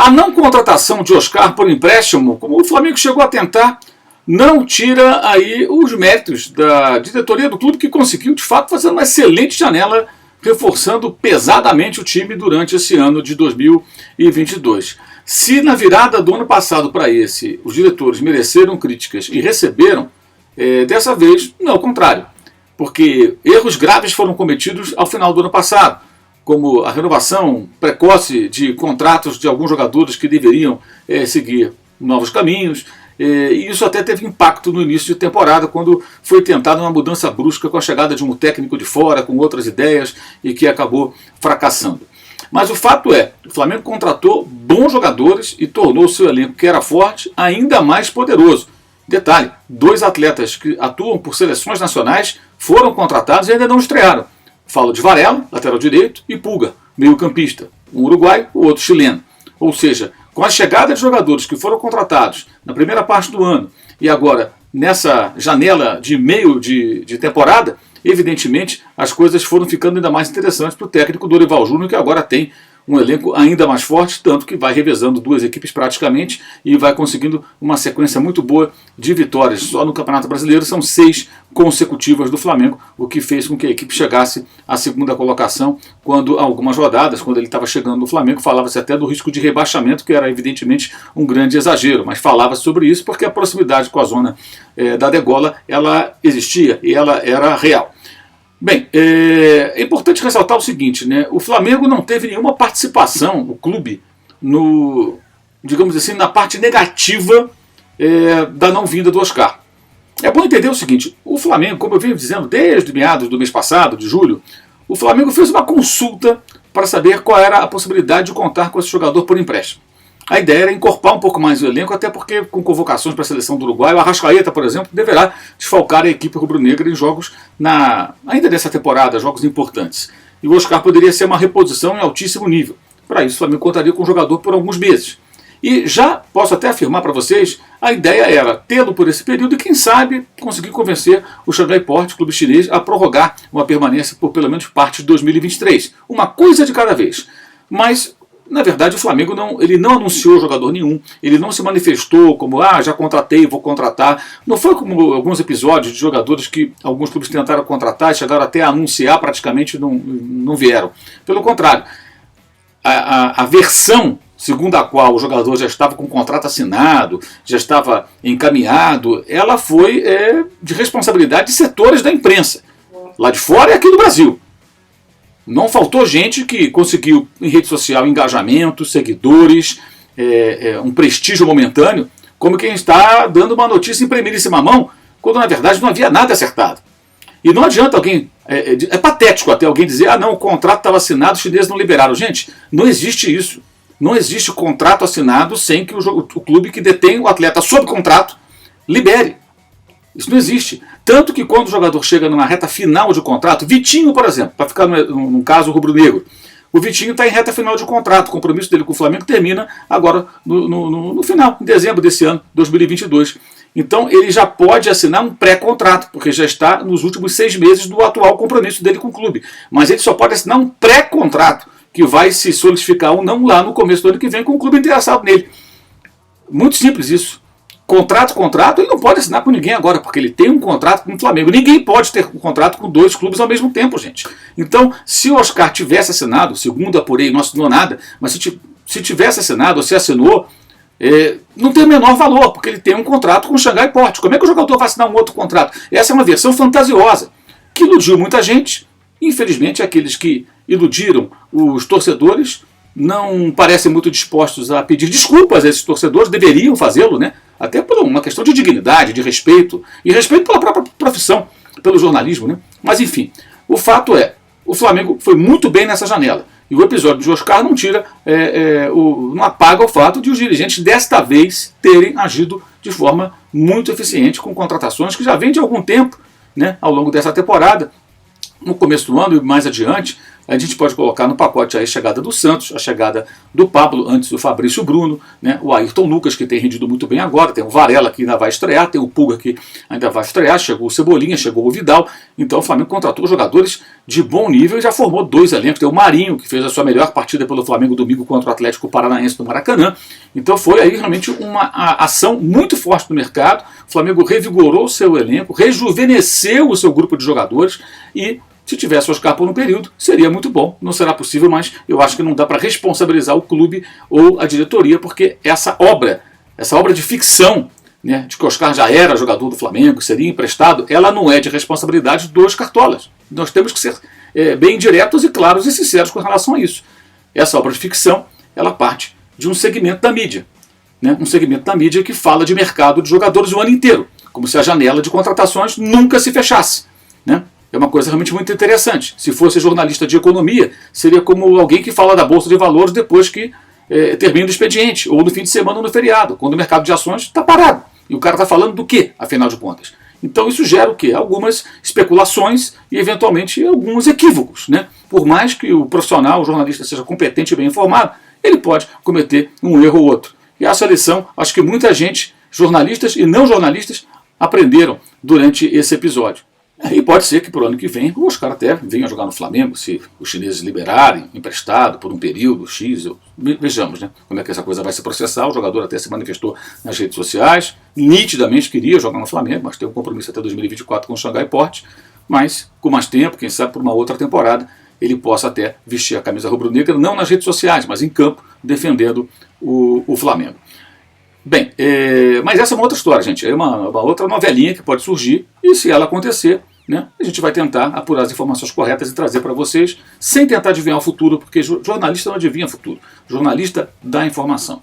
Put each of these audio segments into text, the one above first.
A não contratação de Oscar por empréstimo, como o Flamengo chegou a tentar, não tira aí os méritos da diretoria do clube, que conseguiu de fato fazer uma excelente janela, reforçando pesadamente o time durante esse ano de 2022. Se na virada do ano passado para esse os diretores mereceram críticas e receberam, dessa vez não é o contrário, porque erros graves foram cometidos ao final do ano passado, como a renovação precoce de contratos de alguns jogadores que deveriam seguir novos caminhos. E isso até teve impacto no início de temporada, quando foi tentada uma mudança brusca com a chegada de um técnico de fora, com outras ideias, e que acabou fracassando. Mas o fato é, o Flamengo contratou bons jogadores e tornou o seu elenco, que era forte, ainda mais poderoso. Detalhe, 2 atletas que atuam por seleções nacionais foram contratados e ainda não estrearam. Falo de Varela, lateral direito, e Pulga, meio-campista. Um uruguaio, o outro chileno. Ou seja, com a chegada de jogadores que foram contratados na primeira parte do ano e agora nessa janela de meio de temporada, evidentemente as coisas foram ficando ainda mais interessantes para o técnico Dorival Júnior, que agora tem um elenco ainda mais forte, tanto que vai revezando 2 equipes praticamente e vai conseguindo uma sequência muito boa de vitórias. Só no Campeonato Brasileiro são 6 consecutivas do Flamengo, o que fez com que a equipe chegasse à segunda colocação, quando algumas rodadas, quando ele estava chegando no Flamengo, falava-se até do risco de rebaixamento, que era evidentemente um grande exagero, mas falava-se sobre isso porque a proximidade com a zona da degola, ela existia e ela era real. Bem, é importante ressaltar o seguinte, né? O Flamengo não teve nenhuma participação, o clube, no, digamos assim, na parte negativa da não vinda do Oscar. É bom entender o seguinte, o Flamengo, como eu venho dizendo desde meados do mês passado, de julho, o Flamengo fez uma consulta para saber qual era a possibilidade de contar com esse jogador por empréstimo. A ideia era encorpar um pouco mais o elenco, até porque com convocações para a seleção do Uruguai, o Arrascaeta, por exemplo, deverá desfalcar a equipe rubro-negra em jogos, ainda dessa temporada, jogos importantes. E o Oscar poderia ser uma reposição em altíssimo nível. Para isso, o Flamengo contaria com o jogador por alguns meses. E já posso até afirmar para vocês, a ideia era tê-lo por esse período e, quem sabe, conseguir convencer o Xangai Porte, clube chinês, a prorrogar uma permanência por pelo menos parte de 2023. Uma coisa de cada vez. Mas, na verdade, o Flamengo não anunciou jogador nenhum, ele não se manifestou como, já contratei, vou contratar. Não foi como alguns episódios de jogadores que alguns clubes tentaram contratar e chegaram até a anunciar, praticamente não vieram. Pelo contrário, a versão segundo a qual o jogador já estava com o contrato assinado, já estava encaminhado, ela foi de responsabilidade de setores da imprensa, lá de fora e aqui no Brasil. Não faltou gente que conseguiu em rede social engajamento, seguidores, um prestígio momentâneo, como quem está dando uma notícia em primeiríssima mão, quando na verdade não havia nada acertado. E não adianta alguém, é patético até alguém dizer, não, o contrato estava assinado, os chineses não liberaram. Gente, não existe isso. Não existe contrato assinado sem que o clube que detém o atleta sob contrato libere. Isso não existe. Tanto que quando o jogador chega numa reta final de contrato, Vitinho, por exemplo, para ficar num caso rubro-negro, o Vitinho está em reta final de contrato, o compromisso dele com o Flamengo termina agora no final, em dezembro desse ano, 2022. Então ele já pode assinar um pré-contrato, porque já está nos últimos 6 meses do atual compromisso dele com o clube. Mas ele só pode assinar um pré-contrato, que vai se solidificar ou não lá no começo do ano que vem com o clube interessado nele. Muito simples isso. Contrato, ele não pode assinar com ninguém agora, porque ele tem um contrato com o Flamengo. Ninguém pode ter um contrato com 2 clubes ao mesmo tempo, gente. Então, se o Oscar tivesse assinado, segundo apurei, não assinou nada, mas se tivesse assinado ou se assinou, não tem o menor valor, porque ele tem um contrato com o Xangai Porte. Como é que o jogador vai assinar um outro contrato? Essa é uma versão fantasiosa, que iludiu muita gente. Infelizmente, aqueles que iludiram os torcedores não parecem muito dispostos a pedir desculpas a esses torcedores, deveriam fazê-lo, né? Até por uma questão de dignidade, de respeito, e respeito pela própria profissão, pelo jornalismo, né? Mas enfim, o fato é, o Flamengo foi muito bem nessa janela, e o episódio de Oscar não tira, não apaga o fato de os dirigentes desta vez terem agido de forma muito eficiente com contratações que já vêm de algum tempo, né, ao longo dessa temporada. No começo do ano e mais adiante, A gente pode colocar no pacote aí a chegada do Santos, a chegada do Pablo, antes do Fabrício Bruno, né? O Ayrton Lucas, que tem rendido muito bem agora, tem o Varela, que ainda vai estrear, tem o Pulga, que ainda vai estrear, chegou o Cebolinha, chegou o Vidal. Então o Flamengo contratou jogadores de bom nível e já formou 2 elencos. Tem o Marinho, que fez a sua melhor partida pelo Flamengo domingo contra o Atlético Paranaense no Maracanã. Então foi aí realmente uma ação muito forte no mercado. O Flamengo revigorou o seu elenco, rejuvenesceu o seu grupo de jogadores e, se tivesse o Oscar por um período, seria muito bom. Não será possível, mas eu acho que não dá para responsabilizar o clube ou a diretoria, porque essa obra de ficção, né, de que o Oscar já era jogador do Flamengo, seria emprestado, ela não é de responsabilidade dos cartolas. Nós temos que ser bem diretos e claros e sinceros com relação a isso. Essa obra de ficção, ela parte de um segmento da mídia. Né, um segmento da mídia que fala de mercado de jogadores o ano inteiro, como se a janela de contratações nunca se fechasse. Né? É uma coisa realmente muito interessante. Se fosse jornalista de economia, seria como alguém que fala da Bolsa de Valores depois que termina o expediente, ou no fim de semana ou no feriado, quando o mercado de ações está parado. E o cara está falando do quê, afinal de contas? Então isso gera o quê? Algumas especulações e, eventualmente, alguns equívocos. Né? Por mais que o profissional, o jornalista, seja competente e bem informado, ele pode cometer um erro ou outro. E essa lição, acho que muita gente, jornalistas e não jornalistas, aprenderam durante esse episódio. E pode ser que para o ano que vem o Oscar até venha jogar no Flamengo, se os chineses liberarem, emprestado por um período X. Vejamos, né, como é que essa coisa vai se processar. O jogador até se manifestou nas redes sociais, nitidamente queria jogar no Flamengo, mas tem um compromisso até 2024 com o Xangai Porte. Mas com mais tempo, quem sabe por uma outra temporada, ele possa até vestir a camisa rubro-negra, não nas redes sociais, mas em campo, defendendo o Flamengo. Bem, mas essa é uma outra história, gente. É uma outra novelinha que pode surgir, e se ela acontecer, né, a gente vai tentar apurar as informações corretas e trazer para vocês, sem tentar adivinhar o futuro, porque jornalista não adivinha o futuro. Jornalista dá informação.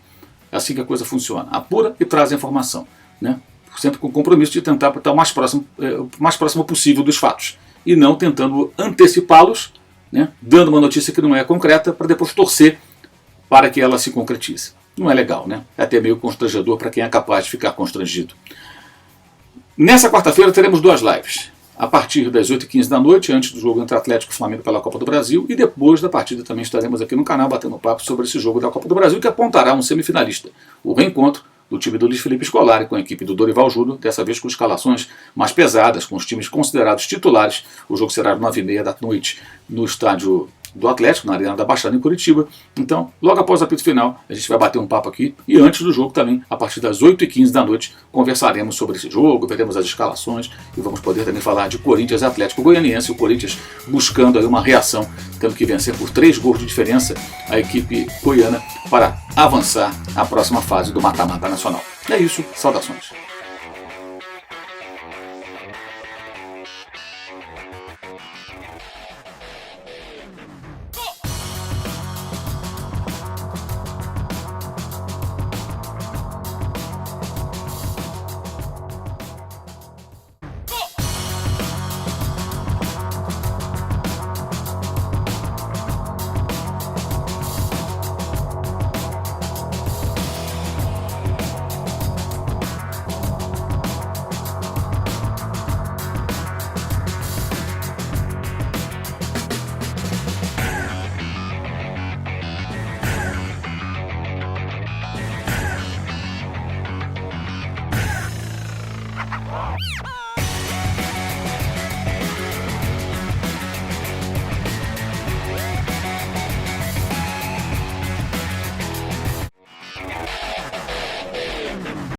É assim que a coisa funciona. Apura e traz a informação. Né? Sempre com o compromisso de tentar estar o mais próximo possível dos fatos. E não tentando antecipá-los, né, dando uma notícia que não é concreta, para depois torcer para que ela se concretize. Não é legal, né? É até meio constrangedor para quem é capaz de ficar constrangido. Nessa quarta-feira teremos 2 lives. A partir das 8h15 da noite, antes do jogo entre Atlético e Flamengo pela Copa do Brasil, e depois da partida também estaremos aqui no canal batendo papo sobre esse jogo da Copa do Brasil, que apontará um semifinalista. O reencontro do time do Luiz Felipe Scolari com a equipe do Dorival Júnior, dessa vez com escalações mais pesadas, com os times considerados titulares. O jogo será às 9h30 da noite no estádio do Atlético, na Arena da Baixada, em Curitiba. Então, logo após o apito final, a gente vai bater um papo aqui. E antes do jogo também, a partir das 8h15 da noite, conversaremos sobre esse jogo, veremos as escalações e vamos poder também falar de Corinthians e Atlético Goianiense. O Corinthians buscando aí uma reação, tendo que vencer por 3 gols de diferença a equipe goiana para avançar à próxima fase do mata-mata nacional. É isso, saudações.